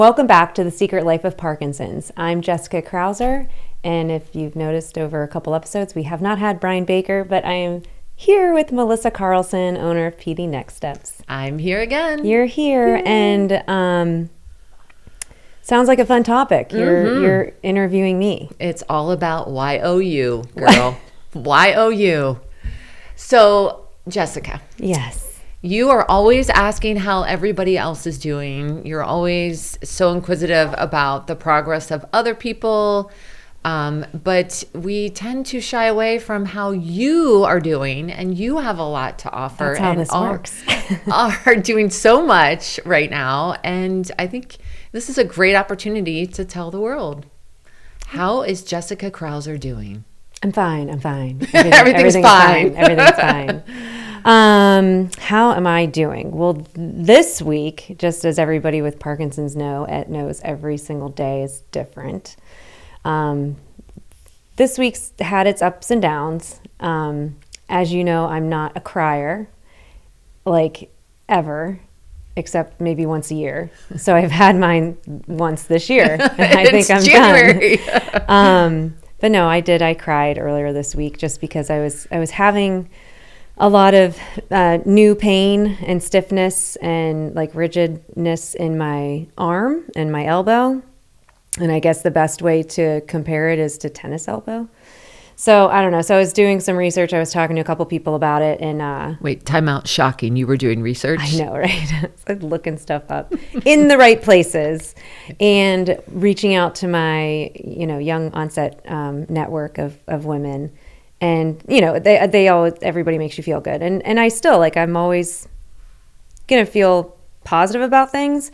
Welcome back to The Secret Life of Parkinson's. I'm Jessica Krauser, and if you've noticed over a couple episodes, we have not had Brian Baker, but I am here with Melissa Carlson, owner of PD Next Steps. I'm here again. You're here, Yay. And sounds like a fun topic. You're interviewing me. It's all about YOU, girl. YOU. So, Jessica. Yes. You are always asking how everybody else is doing. You're always so inquisitive about the progress of other people. But we tend to shy away from how you are doing, and you have a lot to offer. That's how and this works. are doing so much right now. And I think this is a great opportunity to tell the world. How is Jessica Krauser doing? I'm fine. Everything's fine. Everything's fine. How am I doing? Well, this week, just as everybody with Parkinson's knows, every single day is different. This week's had its ups and downs. As you know, I'm not a crier, like ever, except maybe once a year. So I've had mine once this year, and I think I'm January. done. But no, I cried earlier this week just because I was having a lot of new pain and stiffness and like rigidness in my arm and my elbow. And I guess the best way to compare it is to tennis elbow. So I don't know. So I was doing some research. I was talking to a couple people about it. And Wait, time out. Shocking. You were doing research? I know, right? I was looking stuff up in the right places and reaching out to my, young onset network of women. And, they always, everybody makes you feel good. And I still, I'm always going to feel positive about things.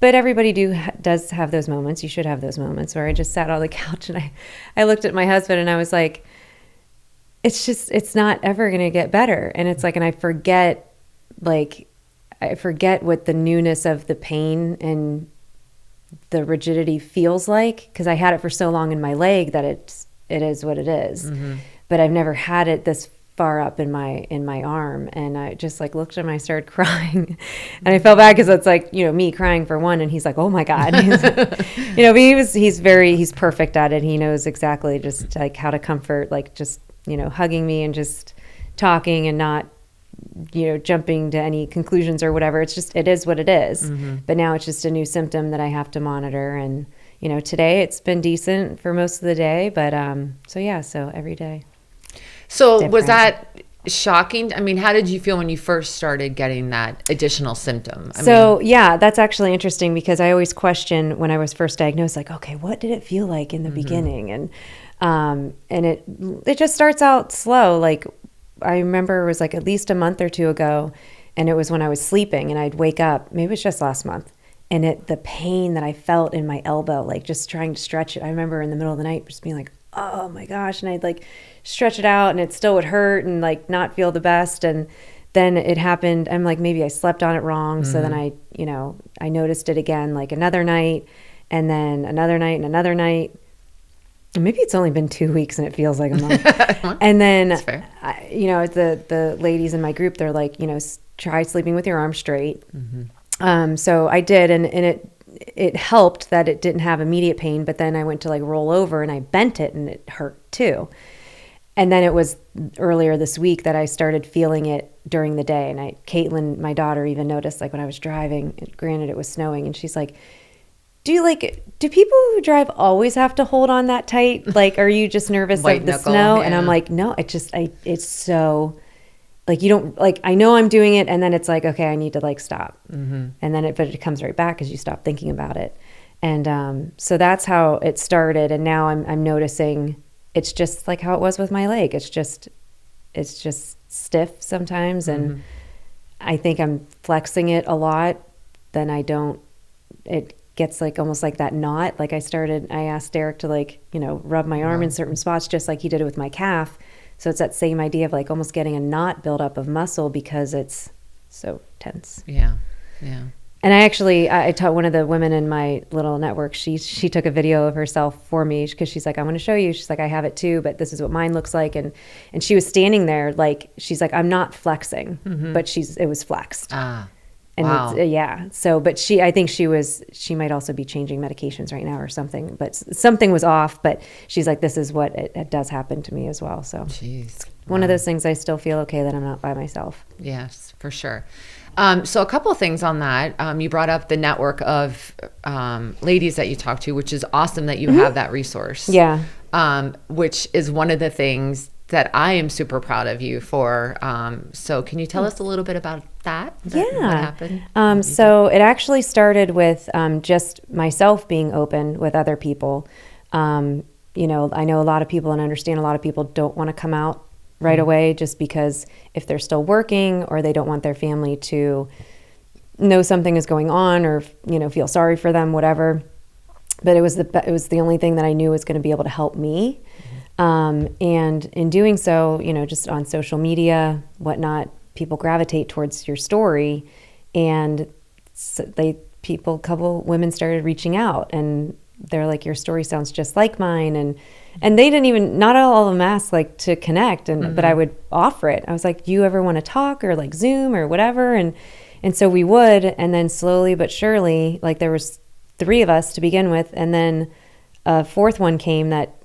But everybody does have those moments. You should have those moments where I just sat on the couch and I looked at my husband and I was like, it's not ever going to get better. And it's and I forget what the newness of the pain and the rigidity feels like, because I had it for so long in my leg that it is what it is. Mm-hmm. But I've never had it this far up in my arm, and I just looked at him, I started crying, and I felt bad because it's me crying for one, and he's like, oh my God, but he's perfect at it. He knows exactly just how to comfort, just hugging me and just talking and not jumping to any conclusions or whatever. It's just, it is what it is. Mm-hmm. But now it's just a new symptom that I have to monitor, and today it's been decent for most of the day, but so every day. So different. Was that shocking? I mean, how did you feel when you first started getting that additional symptom? Yeah, that's actually interesting because I always question when I was first diagnosed, okay, what did it feel like in the beginning? And it just starts out slow. I remember it was at least a month or two ago, and it was when I was sleeping and I'd wake up, maybe it was just last month, and the pain that I felt in my elbow, just trying to stretch it. I remember in the middle of the night just being oh my gosh, and I'd stretch it out and it still would hurt and not feel the best. And then it happened, I'm maybe I slept on it wrong. Mm-hmm. So then I noticed it again, another night, and then another night and another night. Maybe it's only been 2 weeks and it feels like a month. And then the ladies in my group, they're try sleeping with your arms straight. Mm-hmm. So I did, and it helped that it didn't have immediate pain, but then I went to roll over and I bent it and it hurt too. And then it was earlier this week that I started feeling it during the day. And Caitlin, my daughter, even noticed when I was driving, granted it was snowing, and she's like, do people who drive always have to hold on that tight? Are you just nervous of the snow? Yeah. And I'm no, it's so you don't I know I'm doing it, and then it's okay, I need to stop. Mm-hmm. And then but it comes right back as you stop thinking about it. And so that's how it started. And now I'm noticing it's just how it was with my leg. It's just stiff sometimes. And mm-hmm. I think I'm flexing it a lot. Then I don't, it gets almost that knot. I asked Derek to rub my arm in certain spots, just like he did it with my calf. So it's that same idea of almost getting a knot build up of muscle because it's so tense. Yeah. Yeah. And I taught one of the women in my little network, she took a video of herself for me because she's I want to show you. She's I have it too, but this is what mine looks like. And she was standing there she's I'm not flexing, mm-hmm. but it was flexed. And Wow. yeah. So, but I think she might also be changing medications right now or something, but something was off, but she's like, this is what it does happen to me as well. So Jeez. one of those things I still feel okay that I'm not by myself. Yes, for sure. So a couple of things on that. You brought up the network of ladies that you talk to, which is awesome that you have that resource. Yeah. Which is one of the things that I am super proud of you for. So can you tell us a little bit about that? Yeah. What happened? So it actually started with just myself being open with other people. You know, I know a lot of people and understand a lot of people don't want to come out right away just because if they're still working or they don't want their family to know something is going on or, you know, feel sorry for them, whatever. But it was the only thing that I knew was going to be able to help me. And in doing so, you know, just on social media, whatnot, people gravitate towards your story, and so a couple women started reaching out, and they're like, your story sounds just like mine. And they didn't even, not all of them asked like to connect, but I would offer it. I was like, do you ever want to talk or like Zoom or whatever? And so we would, and then slowly but surely, like there was 3 of us to begin with, and then a 4th one came that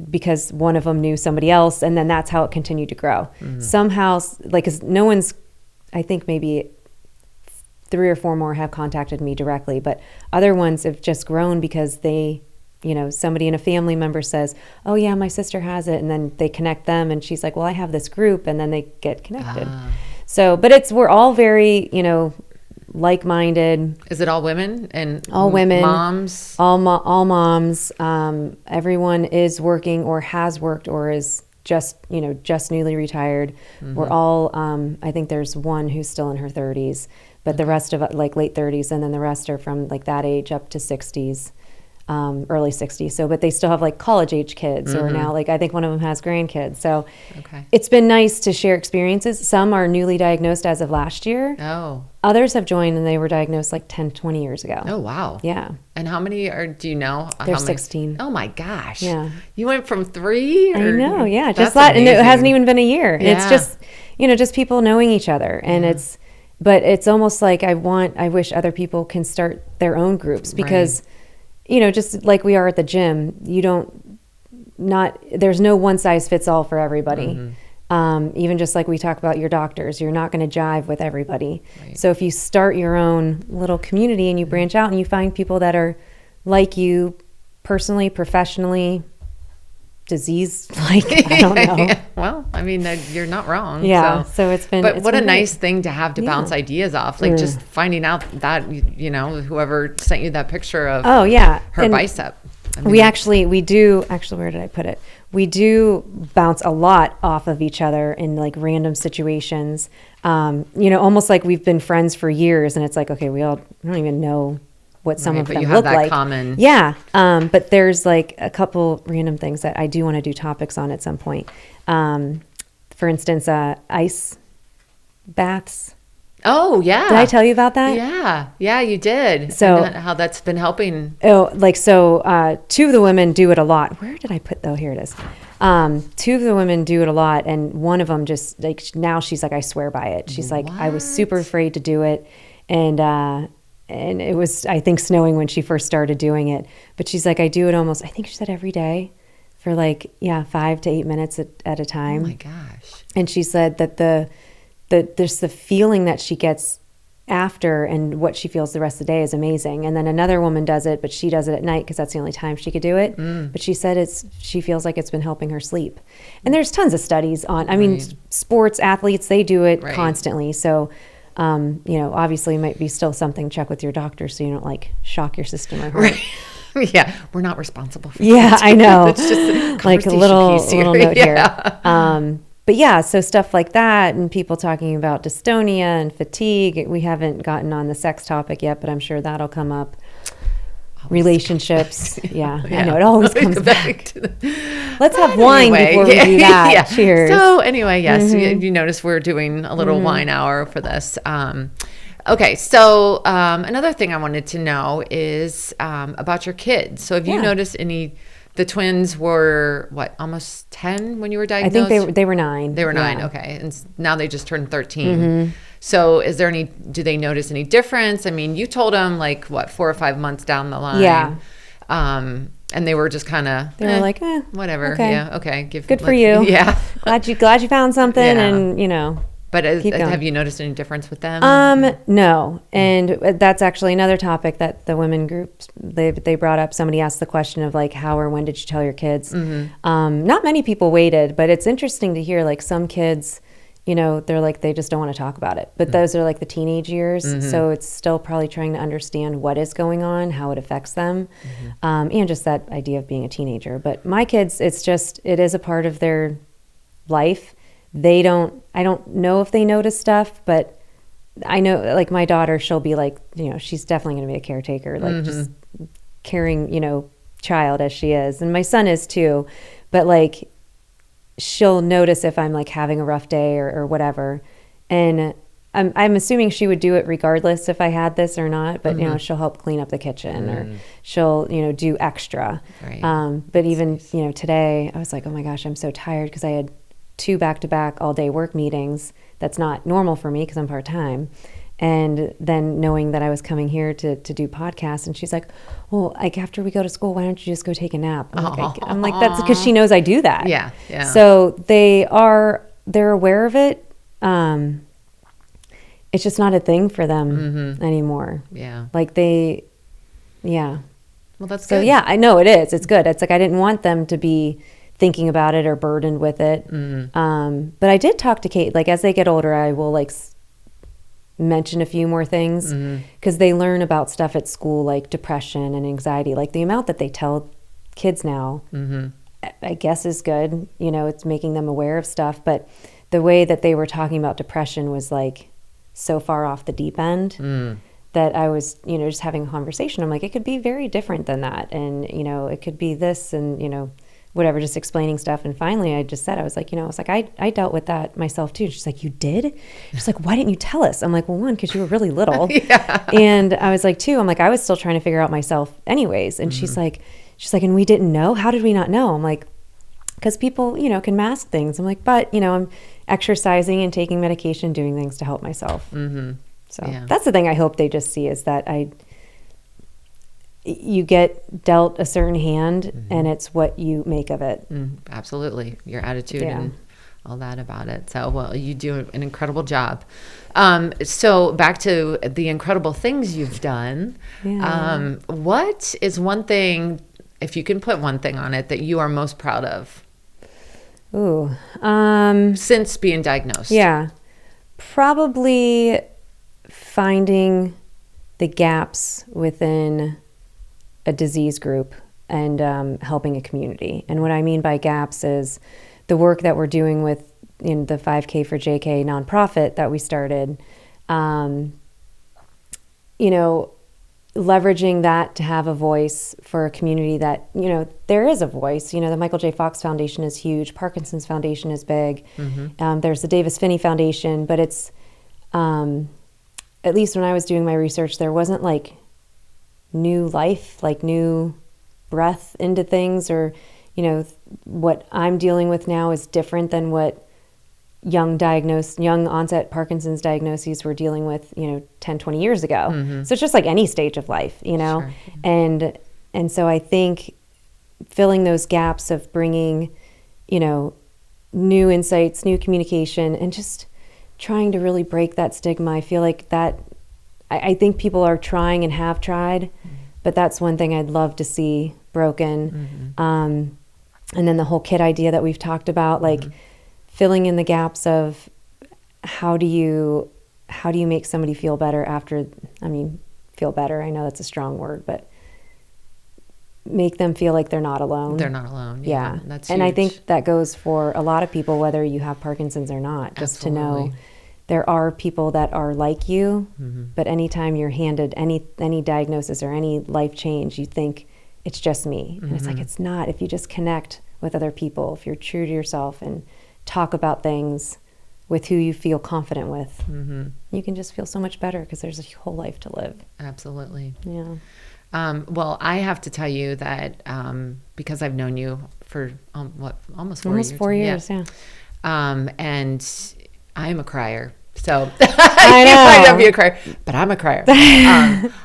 because one of them knew somebody else, and then that's how it continued to grow. Somehow, like, 'cause no one's, I think maybe 3 or 4 more have contacted me directly, but other ones have just grown because they, you know, somebody in a family member says, oh yeah, my sister has it, and then they connect them, and she's like, well, I have this group, and then they get connected. So, but we're all very, you know, like-minded. Is it all women and all women, moms? All moms. Everyone is working or has worked or is just newly retired. We're all, I think there's one who's still in her 30s, but the rest of like late 30s, and then the rest are from like that age up to 60s. Early 60s. So, but they still have like college age kids, or now like I think one of them has grandkids. So it's been nice to share experiences. Some are newly diagnosed as of last year. Oh. Others have joined and they were diagnosed like 10, 20 years ago. Oh, wow. Yeah. And how many do you know? There's 16. Oh my gosh. Yeah. You went from 3? I know. Yeah. Just that. And it hasn't even been a year. Yeah. It's just, you know, just people knowing each other. And but it's almost like I wish other people can start their own groups, because you know, just like we are at the gym, there's no one size fits all for everybody. Even just like we talk about your doctors, you're not going to jive with everybody. So if you start your own little community and you branch out and you find people that are like you personally, professionally, disease-like, I don't know. Well, I mean, you're not wrong. Yeah. So it's been. But what a great. Nice thing to have to bounce ideas off. Like just finding out that, you know, whoever sent you that picture of her bicep. I mean, we do, where did I put it? We do bounce a lot off of each other in like random situations. You know, almost like we've been friends for years, and it's like, okay, we don't even know what some of them look like. But you have that common. Yeah. But there's like a couple random things that I do want to do topics on at some point. For instance, ice baths. Oh, yeah. Did I tell you about that? Yeah. Yeah, you did. So and how that's been helping. Oh, like, so 2 of the women do it a lot. Where did I put, oh, here it is. 2 of the women do it a lot. And one of them just like, now she's like, I swear by it. She's like, I was super afraid to do it. And it was, I think, snowing when she first started doing it. But she's like, I do it almost, I think she said every day for like, 5 to 8 minutes at a time. Oh my gosh. And she said that there's the feeling that she gets after and what she feels the rest of the day is amazing. And then another woman does it, but she does it at night because that's the only time she could do it. But she said she feels like it's been helping her sleep. And there's tons of studies on, I mean, sports athletes, they do it constantly. So, you know, obviously it might be still something, check with your doctor so you don't like shock your system or hurt. Yeah, we're not responsible for that. Yeah, I know. It's just like a little note here. But yeah, so stuff like that, and people talking about dystonia and fatigue. We haven't gotten on the sex topic yet, but I'm sure that'll come up. Relationships. Yeah, I know. It always comes back. Let's have wine before we do that. Yeah. Cheers. So anyway, yes, you notice we're doing a little wine hour for this. Okay, so another thing I wanted to know is about your kids. So have you noticed the twins were, what, almost 10 when you were diagnosed? I think they were 9. They were 9, okay. And now they just turned 13. So do they notice any difference? I mean, you told them like what, 4 or 5 months down the line. Yeah. And they were just kind of, they were like, whatever. Okay. Yeah. Okay. Good for you. Yeah. glad you found something. Yeah. And you know, but have you noticed any difference with them? No. And that's actually another topic that the women groups, they brought up. Somebody asked the question of like, how or when did you tell your kids? Not many people waited, but it's interesting to hear like some kids, you know, they're like, they just don't want to talk about it. But those are like the teenage years. So it's still probably trying to understand what is going on, how it affects them, and just that idea of being a teenager. But my kids, it is a part of their life. I don't know if they notice stuff, but I know like my daughter, she'll be like, you know, she's definitely going to be a caretaker, like just caring, you know, child as she is. And my son is too, but like, she'll notice if I'm like having a rough day or whatever. And I'm assuming she would do it regardless if I had this or not, but you know, she'll help clean up the kitchen or she'll, you know, do extra. Right. But even, you know, today I was like, oh my gosh, I'm so tired because I had 2 back-to-back all-day work meetings. That's not normal for me because I'm part-time. And then knowing that I was coming here to do podcasts, and she's like, well, like after we go to school, why don't you just go take a nap? I'm like, that's because she knows I do that. Yeah. So they're aware of it. It's just not a thing for them anymore. Yeah. Like yeah. Well, that's so good. yeah, I know it is. It's good. It's like I didn't want them to be thinking about it or burdened with it. But I did talk to Kate. Like as they get older, I will like mention a few more things because they learn about stuff at school like depression and anxiety. Like the amount that they tell kids now, I guess is good. You know, it's making them aware of stuff. But the way that they were talking about depression was like so far off the deep end that I was, you know, just having a conversation. I'm like, it could be very different than that. And, you know, it could be this and, you know, whatever, just explaining stuff. And finally I just said, I was like, you know, it's like, I dealt with that myself too. She's like, you did? She's like, why didn't you tell us? I'm like, well, one, because you were really little. And I was like, two, I'm like, I was still trying to figure out myself anyways. And she's like, and we didn't know? How did we not know? I'm like, because people, you know, can mask things. I'm like, but, you know, I'm exercising and taking medication, doing things to help myself. So that's the thing I hope they just see is that you get dealt a certain hand and it's what you make of it. Absolutely. Your attitude and all that about it. So, well, you do an incredible job. So back to the incredible things you've done. What is one thing, if you can put one thing on it, that you are most proud of? Since being diagnosed? Yeah. Probably finding the gaps within a disease group and helping a community. And what I mean by gaps is the work that we're doing with in the 5K for JK nonprofit that we started, you know, leveraging that to have a voice for a community that, you know, there is a voice. You know, the Michael J. Fox Foundation is huge. Parkinson's Foundation is big. There's the Davis Finney Foundation, but it's, at least when I was doing my research, there wasn't like new life, like new breath into things, or, you know, what I'm dealing with now is different than what young onset Parkinson's diagnoses were dealing with, you know, 10, 20 years ago. So it's just like any stage of life, you know? Sure. And so I think filling those gaps of bringing, you know, new insights, new communication, and just trying to really break that stigma. I feel like that, I think people are trying and have tried, but that's one thing I'd love to see broken. And then the whole kit idea that we've talked about, like filling in the gaps of how do you make somebody feel better after, feel better. I know that's a strong word, but make them feel like they're not alone. They're not alone. Yeah. That's and huge. I think that goes for a lot of people, whether you have Parkinson's or not, just Absolutely. to know there are people that are like you, but anytime you're handed any diagnosis or any life change, you think it's just me. And it's like, it's not. If you just connect with other people, if you're true to yourself and talk about things with who you feel confident with, you can just feel so much better because there's a whole life to live. Absolutely. Yeah. Well, I have to tell you that because I've known you for almost 4 years. Almost 4 years, yeah. And I'm a crier. So I you might know. not be a crier, but I'm a crier.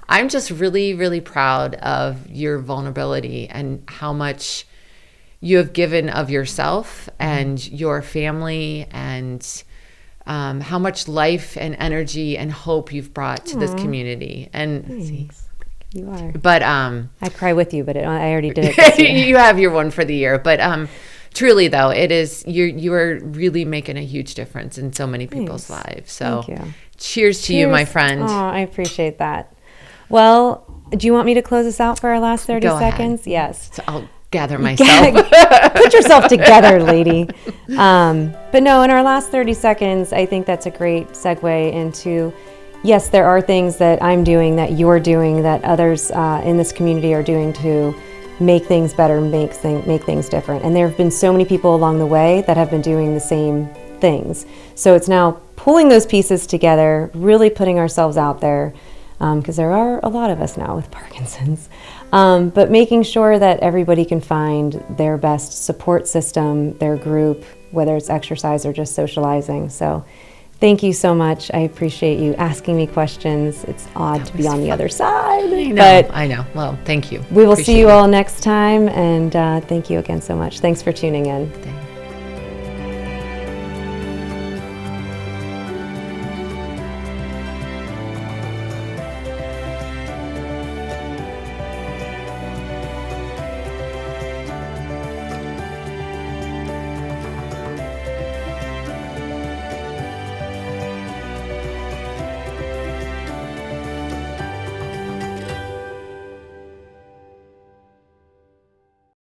I'm just really, really proud of your vulnerability and how much you have given of yourself and your family, and how much life and energy and hope you've brought to this community. And Thanks. You are. but I cry with you, but I already did it this year. you have your one for the year. But truly, though, it is you are really making a huge difference in so many people's lives. So Thank you. cheers to you, my friend. Oh, I appreciate that. Well, do you want me to close us out for our last 30 Go ahead. seconds? Yes. So I'll gather myself. Put yourself together, lady. But no, in our last 30 seconds, I think that's a great segue into, yes, there are things that I'm doing, that you're doing, that others in this community are doing to make things better, make things different. And there have been so many people along the way that have been doing the same things. So it's now pulling those pieces together, really putting ourselves out there, because there are a lot of us now with Parkinson's. But making sure that everybody can find their best support system, their group, whether it's exercise or just socializing. So thank you so much. I appreciate you asking me questions. It's odd to be on the other side. I know. Well, thank you. We will see you all next time. And thank you again so much. Thanks for tuning in.